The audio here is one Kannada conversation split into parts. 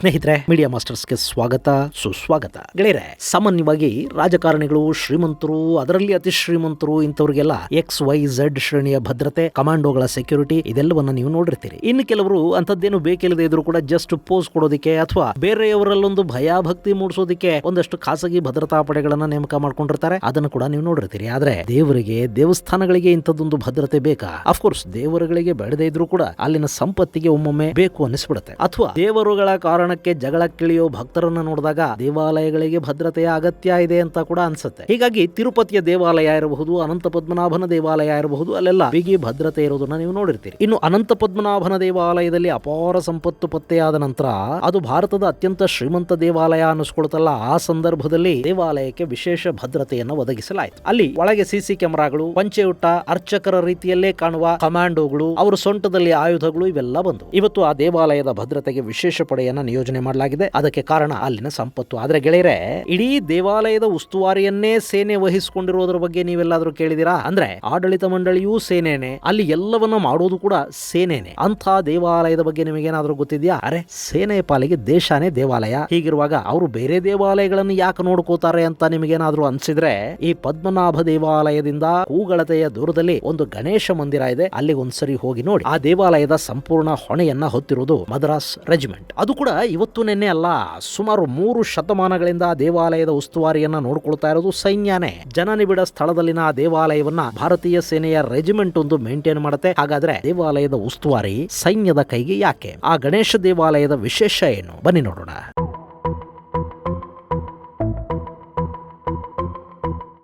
ಸ್ನೇಹಿತರೆ, ಮೀಡಿಯಾ ಮಾಸ್ಟರ್ಸ್ಗೆ ಸ್ವಾಗತ, ಸುಸ್ವಾಗತ. ಗೆಳೆಯರೆ, ಸಾಮಾನ್ಯವಾಗಿ ರಾಜಕಾರಣಿಗಳು, ಶ್ರೀಮಂತರು, ಅದರಲ್ಲಿ ಅತಿ ಶ್ರೀಮಂತರು ಇಂಥವ್ರಿಗೆಲ್ಲ XYZ ಶ್ರೇಣಿಯ ಭದ್ರತೆ, ಕಮಾಂಡೋಗಳ ಸೆಕ್ಯೂರಿಟಿ ಇದೆಲ್ಲವನ್ನ ನೀವು ನೋಡಿರ್ತೀರಿ. ಇನ್ನು ಕೆಲವರು ಅಂತದ್ದೇನು ಬೇಕಿಲ್ಲದೆ ಇದ್ರು ಕೂಡ ಜಸ್ಟ್ ಪೋಸ್ ಕೊಡೋದಿಕ್ಕೆ ಅಥವಾ ಬೇರೆಯವರಲ್ಲೊಂದು ಭಯಭಕ್ತಿ ಮೂಡಿಸೋದಿಕ್ಕೆ ಒಂದಷ್ಟು ಖಾಸಗಿ ಭದ್ರತಾ ಪಡೆಗಳನ್ನ ನೇಮಕ ಮಾಡ್ಕೊಂಡಿರ್ತಾರೆ. ಅದನ್ನು ಕೂಡ ನೀವು ನೋಡಿರ್ತೀರಿ. ಆದ್ರೆ ದೇವರಿಗೆ, ದೇವಸ್ಥಾನಗಳಿಗೆ ಇಂಥದ್ದೊಂದು ಭದ್ರತೆ ಬೇಕಾ? ಅಫ್ಕೋರ್ಸ್ ದೇವರುಗಳಿಗೆ ಬೇಡದೇ ಇದ್ರು ಕೂಡ ಅಲ್ಲಿನ ಸಂಪತ್ತಿಗೆ ಒಮ್ಮೊಮ್ಮೆ ಬೇಕು ಅನಿಸ್ಬಿಡುತ್ತೆ. ಅಥವಾ ದೇವರುಗಳ ಕಾರಣಕ್ಕೆ ಜಗಳಕ್ಕಿಳಿಯೋ ಭಕ್ತರನ್ನ ನೋಡಿದಾಗ ದೇವಾಲಯಗಳಿಗೆ ಭದ್ರತೆಯ ಅಗತ್ಯ ಇದೆ ಅಂತ ಕೂಡ ಅನ್ಸುತ್ತೆ. ಹೀಗಾಗಿ ತಿರುಪತಿಯ ದೇವಾಲಯ ಇರಬಹುದು, ಅನಂತ ಪದ್ಮನಾಭನ ದೇವಾಲಯ ಇರಬಹುದು, ಅಲ್ಲೆಲ್ಲ ಬಿಗಿ ಭದ್ರತೆ ಇರೋದನ್ನ ನೀವು ನೋಡಿರ್ತೀರಿ. ಇನ್ನು ಅನಂತ ಪದ್ಮನಾಭನ ದೇವಾಲಯದಲ್ಲಿ ಅಪಾರ ಸಂಪತ್ತು ಪತ್ತೆಯಾದ ನಂತರ ಅದು ಭಾರತದ ಅತ್ಯಂತ ಶ್ರೀಮಂತ ದೇವಾಲಯ ಅನ್ನಿಸ್ಕೊಳ್ತಲ್ಲ, ಆ ಸಂದರ್ಭದಲ್ಲಿ ದೇವಾಲಯಕ್ಕೆ ವಿಶೇಷ ಭದ್ರತೆಯನ್ನು ಒದಗಿಸಲಾಯಿತು. ಅಲ್ಲಿ ಒಳಗೆ ಸಿಸಿ ಕ್ಯಾಮೆರಾಗಳು, ಪಂಚೆಯುಟ್ಟ ಅರ್ಚಕರ ರೀತಿಯಲ್ಲೇ ಕಾಣುವ ಕಮಾಂಡೋಗಳು, ಅವರ ಸೊಂಟದಲ್ಲಿ ಆಯುಧಗಳು ಇವೆಲ್ಲ ಬಂದು ಇವತ್ತು ಆ ದೇವಾಲಯದ ಭದ್ರತೆಗೆ ವಿಶೇಷ ಪಡೆಯನ್ನ ನಿಯೋಜನೆ ಮಾಡಲಾಗಿದೆ. ಅದಕ್ಕೆ ಕಾರಣ ಅಲ್ಲಿನ ಸಂಪತ್ತು. ಆದ್ರೆ ಗೆಳೆಯರೆ, ಇಡೀ ದೇವಾಲಯದ ಉಸ್ತುವಾರಿಯನ್ನೇ ಸೇನೆ ವಹಿಸಿಕೊಂಡಿರೋದ್ರ ಬಗ್ಗೆ ನೀವೆಲ್ಲಾದ್ರೂ ಕೇಳಿದಿರಾ? ಅಂದ್ರೆ ಆಡಳಿತ ಮಂಡಳಿಯೂ ಸೇನೆನೆ, ಅಲ್ಲಿ ಎಲ್ಲವನ್ನ ಮಾಡೋದು ಕೂಡ ಸೇನೆನೆ. ಅಂಥ ದೇವಾಲಯದ ಬಗ್ಗೆ ನಿಮಗೇನಾದ್ರೂ ಗೊತ್ತಿದ್ಯಾ? ಅರೆ, ಸೇನೆಯ ಪಾಲಿಗೆ ದೇಶನೇ ದೇವಾಲಯ. ಹೀಗಿರುವಾಗ ಅವರು ಬೇರೆ ದೇವಾಲಯಗಳನ್ನು ಯಾಕೆ ನೋಡ್ಕೋತಾರೆ ಅಂತ ನಿಮಗೇನಾದ್ರೂ ಅನ್ಸಿದ್ರೆ, ಈ ಪದ್ಮನಾಭ ದೇವಾಲಯದಿಂದ ಹೂಗಳತೆಯ ದೂರದಲ್ಲಿ ಒಂದು ಗಣೇಶ ಮಂದಿರ ಇದೆ. ಅಲ್ಲಿಗೆ ಒಂದ್ಸರಿ ಹೋಗಿ ನೋಡಿ. ಆ ದೇವಾಲಯದ ಸಂಪೂರ್ಣ ಹೊಣೆಯನ್ನ ಹೊತ್ತಿರುವುದು ಮದ್ರಾಸ್ ರೆಜಿಮೆಂಟ್. ಅದು ಕೂಡ ಇವತ್ತು ನೆನ್ನೆ ಅಲ್ಲ, ಸುಮಾರು 3 ಶತಮಾನಗಳಿಂದ ದೇವಾಲಯದ ಉಸ್ತುವಾರಿಯನ್ನ ನೋಡ್ಕೊಳ್ತಾ ಇರೋದು ಸೈನ್ಯನೇ. ಜನನಿಬಿಡ ಸ್ಥಳದಲ್ಲಿನ ದೇವಾಲಯವನ್ನ ಭಾರತೀಯ ಸೇನೆಯ ರೆಜಿಮೆಂಟ್ ಒಂದು ಮೇಂಟೈನ್ ಮಾಡುತ್ತೆ. ಹಾಗಾದ್ರೆ ದೇವಾಲಯದ ಉಸ್ತುವಾರಿ ಸೈನ್ಯದ ಕೈಗೆ ಯಾಕೆ? ಆ ಗಣೇಶ ದೇವಾಲಯದ ವಿಶೇಷ ಏನು? ಬನ್ನಿ ನೋಡೋಣ.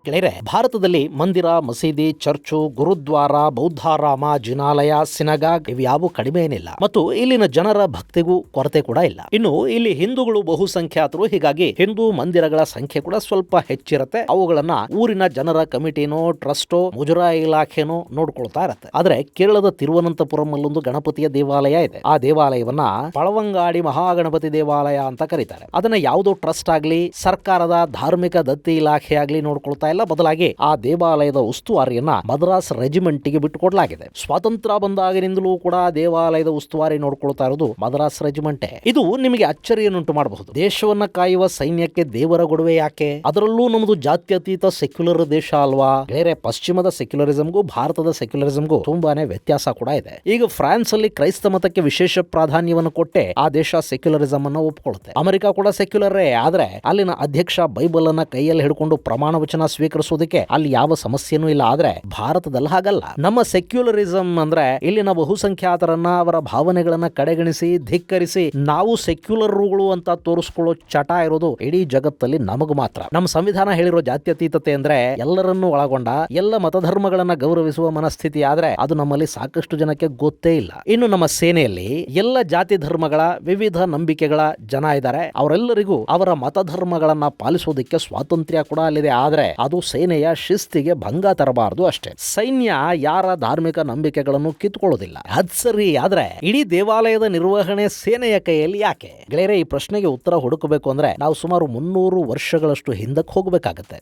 ಗೆಳೆಯರೆ, ಭಾರತದಲ್ಲಿ ಮಂದಿರ, ಮಸೀದಿ, ಚರ್ಚು, ಗುರುದ್ವಾರ, ಬೌದ್ಧಾರಾಮ, ಜಿನಾಲಯ, ಸಿನಗಾಗ್ ಇವ್ಯಾವು ಕಡಿಮೆ ಏನಿಲ್ಲ. ಮತ್ತು ಇಲ್ಲಿನ ಜನರ ಭಕ್ತಿಗೂ ಕೊರತೆ ಕೂಡ ಇಲ್ಲ. ಇನ್ನು ಇಲ್ಲಿ ಹಿಂದೂಗಳು ಬಹುಸಂಖ್ಯಾತರು. ಹೀಗಾಗಿ ಹಿಂದೂ ಮಂದಿರಗಳ ಸಂಖ್ಯೆ ಕೂಡ ಸ್ವಲ್ಪ ಹೆಚ್ಚಿರುತ್ತೆ. ಅವುಗಳನ್ನ ಊರಿನ ಜನರ ಕಮಿಟಿನೋ, ಟ್ರಸ್ಟೋ, ಮುಜರಾಯಿ ಇಲಾಖೆನೋ ನೋಡ್ಕೊಳ್ತಾ ಇರತ್ತೆ. ಆದ್ರೆ ಕೇರಳದ ತಿರುವನಂತಪುರಂ ಅಲ್ಲೊಂದು ಗಣಪತಿಯ ದೇವಾಲಯ ಇದೆ. ಆ ದೇವಾಲಯವನ್ನ ಪಳವಂಗಾಡಿ ಮಹಾಗಣಪತಿ ದೇವಾಲಯ ಅಂತ ಕರೀತಾರೆ. ಅದನ್ನ ಯಾವುದೋ ಟ್ರಸ್ಟ್ ಆಗ್ಲಿ, ಸರ್ಕಾರದ ಧಾರ್ಮಿಕ ದತ್ತಿ ಇಲಾಖೆ ಆಗ್ಲಿ ನೋಡ್ಕೊಳ್ತಾ ಇಲ್ಲ. ಬದಲಾಗಿ ಆ ದೇವಾಲಯದ ಉಸ್ತುವಾರಿಯನ್ನ ಮದ್ರಾಸ್ ರೆಜಿಮೆಂಟ್ಗೆ ಬಿಟ್ಟುಕೊಡಲಾಗಿದೆ. ಸ್ವಾತಂತ್ರ್ಯ ಬಂದಾಗಿನಿಂದಲೂ ಕೂಡ ದೇವಾಲಯದ ಉಸ್ತುವಾರಿ ನೋಡ್ಕೊಳ್ತಾ ಇರೋದು ಮದ್ರಾಸ್ ರೆಜಿಮೆಂಟೇ. ಇದು ನಿಮಗೆ ಅಚ್ಚರಿಯನ್ನುಂಟು ಮಾಡಬಹುದು. ದೇಶವನ್ನ ಕಾಯುವ ಸೈನ್ಯಕ್ಕೆ ದೇವರ ಗೊಡವೆ ಯಾಕೆ? ಅದರಲ್ಲೂ ನಮ್ಮದು ಜಾತ್ಯತೀತ ಸೆಕ್ಯುಲರ್ ದೇಶ ಅಲ್ವಾ? ಬೇರೆ ಪಶ್ಚಿಮದ ಸೆಕ್ಯುಲರಿಸಂಗೂ ಭಾರತದ ಸೆಕ್ಯುಲರಿಸಂಗೂ ತುಂಬಾನೇ ವ್ಯತ್ಯಾಸ ಕೂಡ ಇದೆ. ಈಗ ಫ್ರಾನ್ಸ್ ಅಲ್ಲಿ ಕ್ರೈಸ್ತ ಮತಕ್ಕೆ ವಿಶೇಷ ಪ್ರಾಧಾನ್ಯವನ್ನು ಕೊಟ್ಟೆ ಆ ದೇಶ ಸೆಕ್ಯುಲರಿಸಂ ಅನ್ನ ಒಪ್ಪಿಕೊಳ್ಳುತ್ತೆ. ಅಮೆರಿಕ ಕೂಡ ಸೆಕ್ಯುಲರೇ. ಆದ್ರೆ ಅಲ್ಲಿನ ಅಧ್ಯಕ್ಷ ಬೈಬಲ್ ಅನ್ನ ಕೈಯಲ್ಲಿ ಹಿಡ್ಕೊಂಡು ಪ್ರಮಾಣ ವಚನ ಸ್ವೀಕರಿಸೋದಕ್ಕೆ ಅಲ್ಲಿ ಯಾವ ಸಮಸ್ಯೆನೂ ಇಲ್ಲ. ಆದ್ರೆ ಭಾರತದಲ್ಲಿ ಹಾಗಲ್ಲ. ನಮ್ಮ ಸೆಕ್ಯುಲರಿಸಂ ಅಂದ್ರೆ ಇಲ್ಲಿನ ಬಹುಸಂಖ್ಯಾತರನ್ನ, ಅವರ ಭಾವನೆಗಳನ್ನ ಕಡೆಗಣಿಸಿ, ಧಿಕ್ಕರಿಸಿ ನಾವು ಸೆಕ್ಯುಲರ್ಗಳು ಅಂತ ತೋರಿಸ್ಕೊಳ್ಳೋ ಚಟ ಇರೋದು ಇಡೀ ಜಗತ್ತಲ್ಲಿ ನಮಗ್ ಮಾತ್ರ. ನಮ್ಮ ಸಂವಿಧಾನ ಹೇಳಿರೋ ಜಾತ್ಯತೀತತೆ ಅಂದ್ರೆ ಎಲ್ಲರನ್ನೂ ಒಳಗೊಂಡ ಎಲ್ಲ ಮತಧರ್ಮಗಳನ್ನ ಗೌರವಿಸುವ ಮನಸ್ಥಿತಿ. ಆದ್ರೆ ಅದು ನಮ್ಮಲ್ಲಿ ಸಾಕಷ್ಟು ಜನಕ್ಕೆ ಗೊತ್ತೇ ಇಲ್ಲ. ಇನ್ನು ನಮ್ಮ ಸೇನೆಯಲ್ಲಿ ಎಲ್ಲ ಜಾತಿ ಧರ್ಮಗಳ, ವಿವಿಧ ನಂಬಿಕೆಗಳ ಜನ ಇದ್ದಾರೆ. ಅವರೆಲ್ಲರಿಗೂ ಅವರ ಮತಧರ್ಮಗಳನ್ನ ಪಾಲಿಸೋದಕ್ಕೆ ಸ್ವಾತಂತ್ರ್ಯ ಕೂಡ ಅಲ್ಲಿದೆ. ಆದ್ರೆ ಅದು ಸೇನೆಯ ಶಿಸ್ತಿಗೆ ಭಂಗ ತರಬಾರದು ಅಷ್ಟೇ. ಸೈನ್ಯ ಯಾರ ಧಾರ್ಮಿಕ ನಂಬಿಕೆಗಳನ್ನು ಕಿತ್ಕೊಳ್ಳೋದಿಲ್ಲ. ಅದ್ ಸರಿ, ಆದ್ರೆ ಇಡೀ ದೇವಾಲಯದ ನಿರ್ವಹಣೆ ಸೇನೆಯ ಕೈಯಲ್ಲಿ ಯಾಕೆ? ಗೆಳೆಯರೆ, ಈ ಪ್ರಶ್ನೆಗೆ ಉತ್ತರ ಹುಡುಕಬೇಕು ಅಂದ್ರೆ ನಾವು ಸುಮಾರು 300 ವರ್ಷಗಳಷ್ಟು ಹಿಂದಕ್ಕೆ ಹೋಗಬೇಕಾಗತ್ತೆ.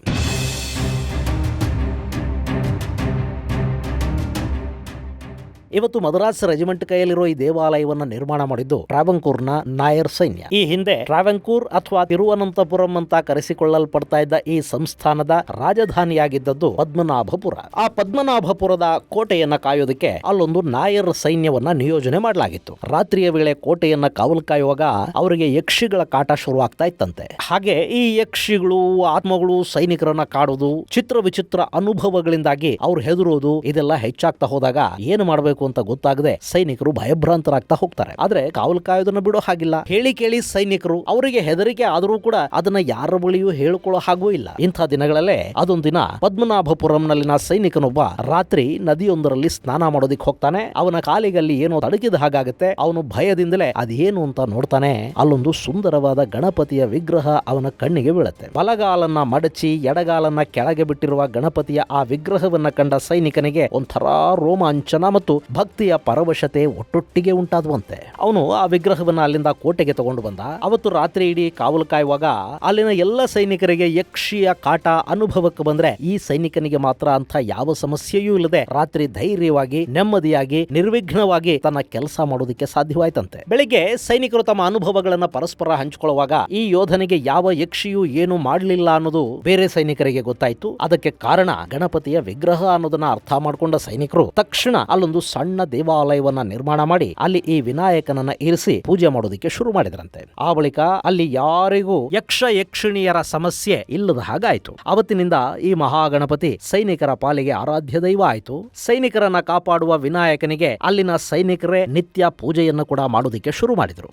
ಇವತ್ತು ಮದ್ರಾಸ್ ರೆಜಿಮೆಂಟ್ ಕೈಯಲ್ಲಿರೋ ಈ ದೇವಾಲಯವನ್ನ ನಿರ್ಮಾಣ ಮಾಡಿದ್ದು ಟ್ರಾವಂಕೂರ್ನ ನಾಯರ್ ಸೈನ್ಯ. ಈ ಹಿಂದೆ ಟ್ರಾವಂಕೂರ್ ಅಥವಾ ತಿರುವನಂತಪುರಂ ಅಂತ ಕರೆಸಿಕೊಳ್ಳಲ್ಪಡ್ತಾ ಇದ್ದ ಈ ಸಂಸ್ಥಾನದ ರಾಜಧಾನಿಯಾಗಿದ್ದದ್ದು ಪದ್ಮನಾಭಪುರ. ಆ ಪದ್ಮನಾಭಪುರದ ಕೋಟೆಯನ್ನ ಕಾಯೋದಕ್ಕೆ ಅಲ್ಲೊಂದು ನಾಯರ್ ಸೈನ್ಯವನ್ನ ನಿಯೋಜನೆ ಮಾಡಲಾಗಿತ್ತು. ರಾತ್ರಿಯ ವೇಳೆ ಕೋಟೆಯನ್ನ ಕಾವಲು ಕಾಯುವಾಗ ಅವರಿಗೆ ಯಕ್ಷಿಗಳ ಕಾಟ ಶುರುವಾಗ್ತಾ ಇತ್ತಂತೆ. ಹಾಗೆ ಈ ಯಕ್ಷಿಗಳು, ಆತ್ಮಗಳು ಸೈನಿಕರನ್ನ ಕಾಡೋದು, ಚಿತ್ರ ವಿಚಿತ್ರ ಅನುಭವಗಳಿಂದಾಗಿ ಅವ್ರು ಹೆದರೋದು ಇದೆಲ್ಲ ಹೆಚ್ಚಾಗ್ತಾ ಹೋದಾಗ ಏನು ಮಾಡಬೇಕು ಅಂತ ಗೊತ್ತಾಗದೆ ಸೈನಿಕರು ಭಯಭ್ರಾಂತರಾಗ್ತಾ ಹೋಗ್ತಾರೆ. ಆದ್ರೆ ಕಾವಲು ಕಾಯೋದನ್ನ ಬಿಡೋ ಹಾಗಿಲ್ಲ. ಹೇಳಿ ಕೇಳಿ ಸೈನಿಕರು, ಅವರಿಗೆ ಹೆದರಿಕೆ ಆದರೂ ಕೂಡ ಅದನ್ನ ಯಾರ ಬಳಿಯೂ ಹೇಳ್ಕೊಳ್ಳೋ ಹಾಗೂ ಇಲ್ಲ. ಇಂಥ ದಿನಗಳಲ್ಲೇ ಅದೊಂದಿನ ಪದ್ಮನಾಭಪುರಂನಲ್ಲಿನ ಸೈನಿಕನೊಬ್ಬ ರಾತ್ರಿ ನದಿಯೊಂದರಲ್ಲಿ ಸ್ನಾನ ಮಾಡೋದಿಕ್ ಹೋಗ್ತಾನೆ. ಅವನ ಕಾಲಿಗಲ್ಲಿ ಏನೋ ತಡಕಿದ ಹಾಗಾಗತ್ತೆ. ಅವನು ಭಯದಿಂದಲೇ ಅದೇನು ಅಂತ ನೋಡ್ತಾನೆ. ಅಲ್ಲೊಂದು ಸುಂದರವಾದ ಗಣಪತಿಯ ವಿಗ್ರಹ ಅವನ ಕಣ್ಣಿಗೆ ಬೀಳುತ್ತೆ. ಬಲಗಾಲನ್ನ ಮಡಚಿ ಎಡಗಾಲನ್ನ ಕೆಳಗೆ ಬಿಟ್ಟಿರುವ ಗಣಪತಿಯ ಆ ವಿಗ್ರಹವನ್ನ ಕಂಡ ಸೈನಿಕನಿಗೆ ಒಂಥರ ರೋಮಾಂಚನ ಮತ್ತು ಭಕ್ತಿಯ ಪರವಶತೆ ಒಟ್ಟೊಟ್ಟಿಗೆ ಉಂಟಾದುವಂತೆ. ಅವನು ಆ ವಿಗ್ರಹವನ್ನ ಅಲ್ಲಿಂದ ಕೋಟೆಗೆ ತಗೊಂಡು ಬಂದ. ಅವತ್ತು ರಾತ್ರಿ ಇಡೀ ಕಾವಲು ಕಾಯುವಾಗ ಅಲ್ಲಿನ ಎಲ್ಲ ಸೈನಿಕರಿಗೆ ಯಕ್ಷಿಯ ಕಾಟ ಅನುಭವಕ್ಕೆ ಬಂದ್ರೆ ಈ ಸೈನಿಕನಿಗೆ ಮಾತ್ರ ಅಂತ ಯಾವ ಸಮಸ್ಯೆಯೂ ಇಲ್ಲದೆ ರಾತ್ರಿ ಧೈರ್ಯವಾಗಿ ನೆಮ್ಮದಿಯಾಗಿ ನಿರ್ವಿಘ್ನವಾಗಿ ತನ್ನ ಕೆಲಸ ಮಾಡೋದಕ್ಕೆ ಸಾಧ್ಯವಾಯ್ತಂತೆ. ಬೆಳಿಗ್ಗೆ ಸೈನಿಕರು ತಮ್ಮ ಅನುಭವಗಳನ್ನ ಪರಸ್ಪರ ಹಂಚಿಕೊಳ್ಳುವಾಗ ಈ ಯೋಧನಿಗೆ ಯಾವ ಯಕ್ಷಿಯೂ ಏನು ಮಾಡಲಿಲ್ಲ ಅನ್ನೋದು ಬೇರೆ ಸೈನಿಕರಿಗೆ ಗೊತ್ತಾಯ್ತು. ಅದಕ್ಕೆ ಕಾರಣ ಗಣಪತಿಯ ವಿಗ್ರಹ ಅನ್ನೋದನ್ನ ಅರ್ಥ ಮಾಡಿಕೊಂಡ ಸೈನಿಕರು ತಕ್ಷಣ ಅಲ್ಲೊಂದು ಸಣ್ಣ ದೇವಾಲಯವನ್ನ ನಿರ್ಮಾಣ ಮಾಡಿ ಅಲ್ಲಿ ಈ ವಿನಾಯಕನನ್ನ ಇರಿಸಿ ಪೂಜೆ ಮಾಡೋದಕ್ಕೆ ಶುರು ಮಾಡಿದ್ರಂತೆ. ಆ ಬಳಿಕ ಅಲ್ಲಿ ಯಾರಿಗೂ ಯಕ್ಷ ಯಕ್ಷಿಣಿಯರ ಸಮಸ್ಯೆ ಇಲ್ಲದ ಹಾಗಾಯ್ತು. ಅವತ್ತಿನಿಂದ ಈ ಮಹಾಗಣಪತಿ ಸೈನಿಕರ ಪಾಲಿಗೆ ಆರಾಧ್ಯ ದೈವ ಆಯ್ತು. ಸೈನಿಕರನ್ನ ಕಾಪಾಡುವ ವಿನಾಯಕನಿಗೆ ಅಲ್ಲಿನ ಸೈನಿಕರೇ ನಿತ್ಯ ಪೂಜೆಯನ್ನು ಕೂಡ ಮಾಡೋದಕ್ಕೆ ಶುರು ಮಾಡಿದ್ರು.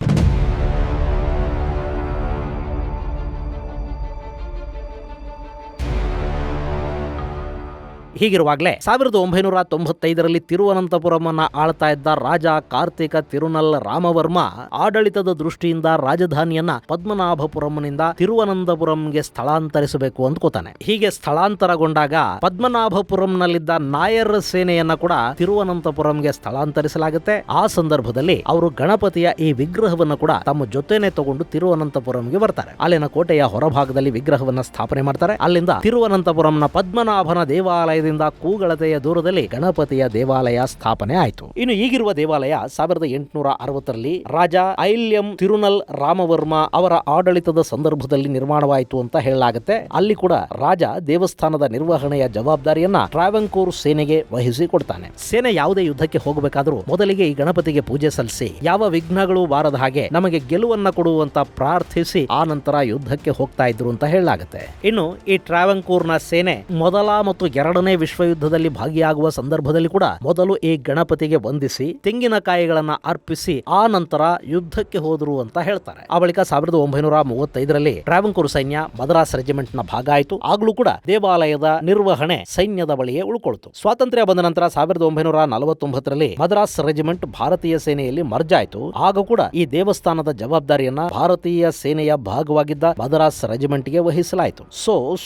ಹೀಗಿರುವಾಗಲೇ 1995ರಲ್ಲಿ ತಿರುವನಂತಪುರಮನ್ನ ಆಳ್ತಾ ಇದ್ದ ರಾಜ ಕಾರ್ತಿಕ ತಿರುನಲ್ ರಾಮವರ್ಮ ಆಡಳಿತದ ದೃಷ್ಟಿಯಿಂದ ರಾಜಧಾನಿಯನ್ನ ಪದ್ಮನಾಭಪುರಂನಿಂದ ತಿರುವನಂತಪುರಂಗೆ ಸ್ಥಳಾಂತರಿಸಬೇಕು ಅಂದ್ಕೋತಾನೆ. ಹೀಗೆ ಸ್ಥಳಾಂತರಗೊಂಡಾಗ ಪದ್ಮನಾಭಪುರಂನಲ್ಲಿದ್ದ ನಾಯರ್ ಸೇನೆಯನ್ನ ಕೂಡ ತಿರುವನಂತಪುರಂಗೆ ಸ್ಥಳಾಂತರಿಸಲಾಗುತ್ತೆ. ಆ ಸಂದರ್ಭದಲ್ಲಿ ಅವರು ಗಣಪತಿಯ ಈ ವಿಗ್ರಹವನ್ನು ಕೂಡ ತಮ್ಮ ಜೊತೆನೆ ತಗೊಂಡು ತಿರುವನಂತಪುರಂಗೆ ಬರ್ತಾರೆ. ಅಲ್ಲಿನ ಕೋಟೆಯ ಹೊರಭಾಗದಲ್ಲಿ ವಿಗ್ರಹವನ್ನ ಸ್ಥಾಪನೆ ಮಾಡ್ತಾರೆ. ಅಲ್ಲಿಂದ ತಿರುವನಂತಪುರಂನ ಪದ್ಮನಾಭನ ದೇವಾಲಯ ಕೂಗಳತೆಯ ದೂರದಲ್ಲಿ ಗಣಪತಿಯ ದೇವಾಲಯ ಸ್ಥಾಪನೆ ಆಯಿತು. ಇನ್ನು ಈಗಿರುವ ದೇವಾಲಯ 1860ರಲ್ಲಿ ರಾಜ ಐಲ್ಯಂ ತಿರುನಲ್ ರಾಮವರ್ಮ ಅವರ ಆಡಳಿತದ ಸಂದರ್ಭದಲ್ಲಿ ನಿರ್ಮಾಣವಾಯಿತು ಅಂತ ಹೇಳಲಾಗುತ್ತೆ. ಅಲ್ಲಿ ಕೂಡ ರಾಜ ದೇವಸ್ಥಾನದ ನಿರ್ವಹಣೆಯ ಜವಾಬ್ದಾರಿಯನ್ನ ಟ್ರಾವೆಂಕೋರ್ ಸೇನೆಗೆ ವಹಿಸಿ ಕೊಡ್ತಾನೆ. ಸೇನೆ ಯಾವುದೇ ಯುದ್ಧಕ್ಕೆ ಹೋಗಬೇಕಾದ್ರೂ ಮೊದಲಿಗೆ ಈ ಗಣಪತಿಗೆ ಪೂಜೆ ಸಲ್ಲಿಸಿ ಯಾವ ವಿಘ್ನಗಳು ಬಾರದ ಹಾಗೆ ನಮಗೆ ಗೆಲುವನ್ನ ಕೊಡುವಂತ ಪ್ರಾರ್ಥಿಸಿ ಆ ನಂತರ ಯುದ್ಧಕ್ಕೆ ಹೋಗ್ತಾ ಇದ್ರು ಅಂತ ಹೇಳಲಾಗುತ್ತೆ. ಇನ್ನು ಈ ಟ್ರಾವೆಂಕೋರ್ನ ಸೇನೆ ಮೊದಲ ಮತ್ತು ಎರಡನೇ ವಿಶ್ವಯುದ್ಧದಲ್ಲಿ ಭಾಗಿಯಾಗುವ ಸಂದರ್ಭದಲ್ಲಿ ಕೂಡ ಮೊದಲು ಈ ಗಣಪತಿಗೆ ವಂದಿಸಿ ತೆಂಗಿನಕಾಯಿಗಳನ್ನ ಅರ್ಪಿಸಿ ಆ ನಂತರ ಯುದ್ಧಕ್ಕೆ ಹೋದರು ಅಂತ ಹೇಳ್ತಾರೆ. ಆ ಬಳಿಕ 1935ರಲ್ಲಿ ಟ್ರಾವೆಂಕೋರ್ ಸೈನ್ಯ ಮದ್ರಾಸ್ ರೆಜಿಮೆಂಟ್ ನ ಭಾಗ ಆಯಿತು. ಆಗ್ಲೂ ಕೂಡ ದೇವಾಲಯದ ನಿರ್ವಹಣೆ ಸೈನ್ಯದ ಬಳಿಯೇ ಉಳ್ಕೊಳ್ತು. ಸ್ವಾತಂತ್ರ್ಯ ಬಂದ ನಂತರ 1949ರಲ್ಲಿ ಮದ್ರಾಸ್ ರೆಜಿಮೆಂಟ್ ಭಾರತೀಯ ಸೇನೆಯಲ್ಲಿ ಮರ್ಜ್ ಆಯಿತು. ಆಗ ಕೂಡ ಈ ದೇವಸ್ಥಾನದ ಜವಾಬ್ದಾರಿಯನ್ನ ಭಾರತೀಯ ಸೇನೆಯ ಭಾಗವಾಗಿದ್ದ ಮದ್ರಾಸ್ ರೆಜಿಮೆಂಟ್ಗೆ ವಹಿಸಲಾಯಿತು.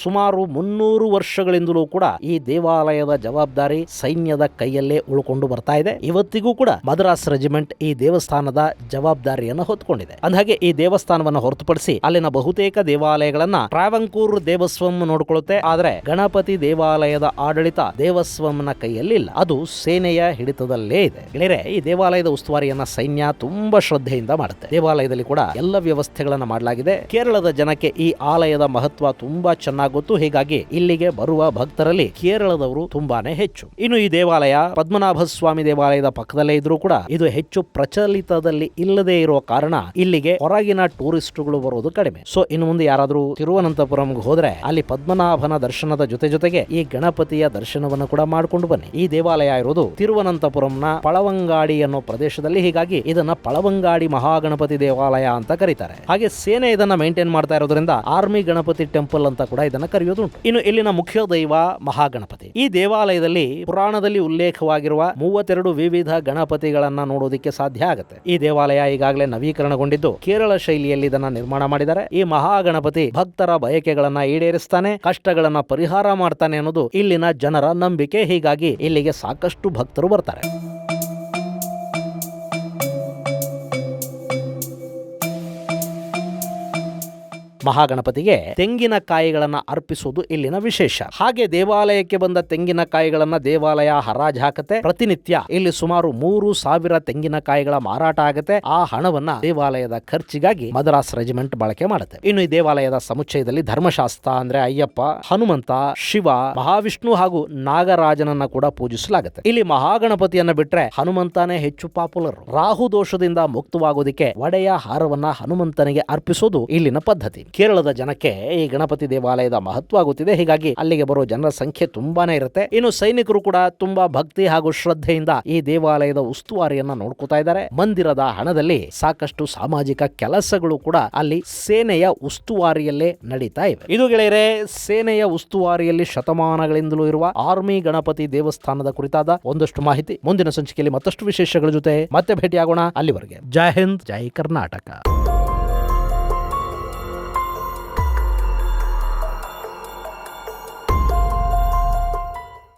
ಸುಮಾರು 300 ವರ್ಷಗಳಿಂದಲೂ ಕೂಡ ಈ ದೇವಾಲಯದ ಜವಾಬ್ದಾರಿ ಸೈನ್ಯದ ಕೈಯಲ್ಲೇ ಉಳ್ಕೊಂಡು ಬರ್ತಾ ಇದೆ. ಇವತ್ತಿಗೂ ಕೂಡ ಮದ್ರಾಸ್ ರೆಜಿಮೆಂಟ್ ಈ ದೇವಸ್ಥಾನದ ಜವಾಬ್ದಾರಿಯನ್ನು ಹೊತ್ತುಕೊಂಡಿದೆ. ಅಂದಹಾಗೆ ಈ ದೇವಸ್ಥಾನವನ್ನು ಹೊರತುಪಡಿಸಿ ಅಲ್ಲಿನ ಬಹುತೇಕ ದೇವಾಲಯಗಳನ್ನ ಟ್ರಾವೆಂಕೋರ್ ದೇವಸ್ವಂ ನೋಡಿಕೊಳ್ಳುತ್ತೆ. ಆದ್ರೆ ಗಣಪತಿ ದೇವಾಲಯದ ಆಡಳಿತ ದೇವಸ್ವಂನ ಕೈಯಲ್ಲಿ ಇಲ್ಲ, ಅದು ಸೇನೆಯ ಹಿಡಿತದಲ್ಲೇ ಇದೆ. ಗೆಳೆಯರೆ, ಈ ದೇವಾಲಯದ ಉಸ್ತುವಾರಿಯನ್ನ ಸೈನ್ಯ ತುಂಬಾ ಶ್ರದ್ಧೆಯಿಂದ ಮಾಡುತ್ತೆ. ದೇವಾಲಯದಲ್ಲಿ ಕೂಡ ಎಲ್ಲ ವ್ಯವಸ್ಥೆಗಳನ್ನ ಮಾಡಲಾಗಿದೆ. ಕೇರಳದ ಜನಕ್ಕೆ ಈ ಆಲಯದ ಮಹತ್ವ ತುಂಬಾ ಚೆನ್ನಾಗಿ ಗೊತ್ತು. ಹೀಗಾಗಿ ಇಲ್ಲಿಗೆ ಬರುವ ಭಕ್ತರಲ್ಲಿ ಕೇರಳದವರು ತುಂಬಾನೇ ಹೆಚ್ಚು. ಇನ್ನು ಈ ದೇವಾಲಯ ಪದ್ಮನಾಭ ಸ್ವಾಮಿ ದೇವಾಲಯದ ಪಕ್ಕದಲ್ಲೇ ಇದ್ರೂ ಕೂಡ ಇದು ಹೆಚ್ಚು ಪ್ರಚಲಿತದಲ್ಲಿ ಇಲ್ಲದೆ ಇರುವ ಕಾರಣ ಇಲ್ಲಿಗೆ ಹೊರಗಿನ ಟೂರಿಸ್ಟ್ಗಳು ಬರೋದು ಕಡಿಮೆ. ಇನ್ನು ಮುಂದೆ ಯಾರಾದ್ರೂ ತಿರುವನಂತಪುರಂಗೆ ಹೋದ್ರೆ ಅಲ್ಲಿ ಪದ್ಮನಾಭನ ದರ್ಶನದ ಜೊತೆಗೆ ಈ ಗಣಪತಿಯ ದರ್ಶನವನ್ನು ಕೂಡ ಮಾಡಿಕೊಂಡು ಬನ್ನಿ. ಈ ದೇವಾಲಯ ಇರೋದು ತಿರುವನಂತಪುರಂನ ಪಳವಂಗಾಡಿ ಅನ್ನೋ ಪ್ರದೇಶದಲ್ಲಿ. ಹೀಗಾಗಿ ಇದನ್ನ ಪಳವಂಗಾಡಿ ಮಹಾಗಣಪತಿ ದೇವಾಲಯ ಅಂತ ಕರೀತಾರೆ. ಹಾಗೆ ಸೇನೆ ಇದನ್ನ ಮೇಂಟೈನ್ ಮಾಡ್ತಾ ಇರೋದ್ರಿಂದ ಆರ್ಮಿ ಗಣಪತಿ ಟೆಂಪಲ್ ಅಂತ ಕೂಡ ಇದನ್ನ ಕರೆಯೋದುಂಟು. ಇನ್ನು ಇಲ್ಲಿನ ಮುಖ್ಯ ದೈವ ಮಹಾಗಣಪತಿ. ಈ ದೇವಾಲಯದಲ್ಲಿ ಪುರಾಣದಲ್ಲಿ ಉಲ್ಲೇಖವಾಗಿರುವ 32 ವಿವಿಧ ಗಣಪತಿಗಳನ್ನ ನೋಡೋದಕ್ಕೆ ಸಾಧ್ಯ ಆಗುತ್ತೆ. ಈ ದೇವಾಲಯ ಈಗಾಗಲೇ ನವೀಕರಣಗೊಂಡಿದ್ದು ಕೇರಳ ಶೈಲಿಯಲ್ಲಿ ಇದನ್ನ ನಿರ್ಮಾಣ ಮಾಡಿದ್ದಾರೆ. ಈ ಮಹಾಗಣಪತಿ ಭಕ್ತರ ಬಯಕೆಗಳನ್ನ ಈಡೇರಿಸ್ತಾನೆ, ಕಷ್ಟಗಳನ್ನ ಪರಿಹಾರ ಮಾಡ್ತಾನೆ ಅನ್ನೋದು ಇಲ್ಲಿನ ಜನರ ನಂಬಿಕೆ. ಹೀಗಾಗಿ ಇಲ್ಲಿಗೆ ಸಾಕಷ್ಟು ಭಕ್ತರು ಬರ್ತಾರೆ. ಮಹಾಗಣಪತಿಗೆ ತೆಂಗಿನಕಾಯಿಗಳನ್ನ ಅರ್ಪಿಸುವುದು ಇಲ್ಲಿನ ವಿಶೇಷ. ಹಾಗೆ ದೇವಾಲಯಕ್ಕೆ ಬಂದ ತೆಂಗಿನಕಾಯಿಗಳನ್ನ ದೇವಾಲಯ ಹರಾಜು ಹಾಕುತ್ತೆ. ಪ್ರತಿನಿತ್ಯ ಇಲ್ಲಿ ಸುಮಾರು 3,000 ತೆಂಗಿನಕಾಯಿಗಳ ಮಾರಾಟ ಆಗುತ್ತೆ. ಆ ಹಣವನ್ನ ದೇವಾಲಯದ ಖರ್ಚಿಗಾಗಿ ಮದ್ರಾಸ್ ರೆಜಿಮೆಂಟ್ ಬಳಕೆ ಮಾಡುತ್ತೆ. ಇನ್ನು ಈ ದೇವಾಲಯದ ಸಮುಚ್ಚಯದಲ್ಲಿ ಧರ್ಮಶಾಸ್ತ್ರ ಅಂದ್ರೆ ಅಯ್ಯಪ್ಪ, ಹನುಮಂತ, ಶಿವ, ಮಹಾವಿಷ್ಣು ಹಾಗೂ ನಾಗರಾಜನನ್ನ ಕೂಡ ಪೂಜಿಸಲಾಗುತ್ತೆ. ಇಲ್ಲಿ ಮಹಾಗಣಪತಿಯನ್ನ ಬಿಟ್ರೆ ಹನುಮಂತನೇ ಹೆಚ್ಚು ಪಾಪ್ಯುಲರ್. ರಾಹು ದೋಷದಿಂದ ಮುಕ್ತವಾಗೋದಿಕ್ಕೆ ಒಡೆಯ ಹಾರವನ್ನ ಹನುಮಂತನಿಗೆ ಅರ್ಪಿಸೋದು ಇಲ್ಲಿನ ಪದ್ಧತಿ. ಕೇರಳದ ಜನಕ್ಕೆ ಈ ಗಣಪತಿ ದೇವಾಲಯದ ಮಹತ್ವ ಗೊತ್ತಿದೆ. ಹೀಗಾಗಿ ಅಲ್ಲಿಗೆ ಬರೋ ಜನರ ಸಂಖ್ಯೆ ತುಂಬಾನೇ ಇರುತ್ತೆ. ಇನ್ನು ಸೈನಿಕರು ಕೂಡ ತುಂಬಾ ಭಕ್ತಿ ಹಾಗೂ ಶ್ರದ್ಧೆಯಿಂದ ಈ ದೇವಾಲಯದ ಉಸ್ತುವಾರಿಯನ್ನ ನೋಡ್ಕೋತಾ ಇದ್ದಾರೆ. ಮಂದಿರದ ಹಣದಲ್ಲಿ ಸಾಕಷ್ಟು ಸಾಮಾಜಿಕ ಕೆಲಸಗಳು ಕೂಡ ಅಲ್ಲಿ ಸೇನೆಯ ಉಸ್ತುವಾರಿಯಲ್ಲೇ ನಡೀತಾ ಇವೆ. ಇದು ಗೆಳೆಯರೆ, ಸೇನೆಯ ಉಸ್ತುವಾರಿಯಲ್ಲಿ ಶತಮಾನಗಳಿಂದಲೂ ಇರುವ ಆರ್ಮಿ ಗಣಪತಿ ದೇವಸ್ಥಾನದ ಕುರಿತಾದ ಒಂದಷ್ಟು ಮಾಹಿತಿ. ಮುಂದಿನ ಸಂಚಿಕೆಯಲ್ಲಿ ಮತ್ತಷ್ಟು ವಿಶೇಷಗಳ ಜೊತೆ ಮತ್ತೆ ಭೇಟಿಯಾಗೋಣ. ಅಲ್ಲಿವರೆಗೆ ಜೈ ಹಿಂದ್, ಜೈ ಕರ್ನಾಟಕ.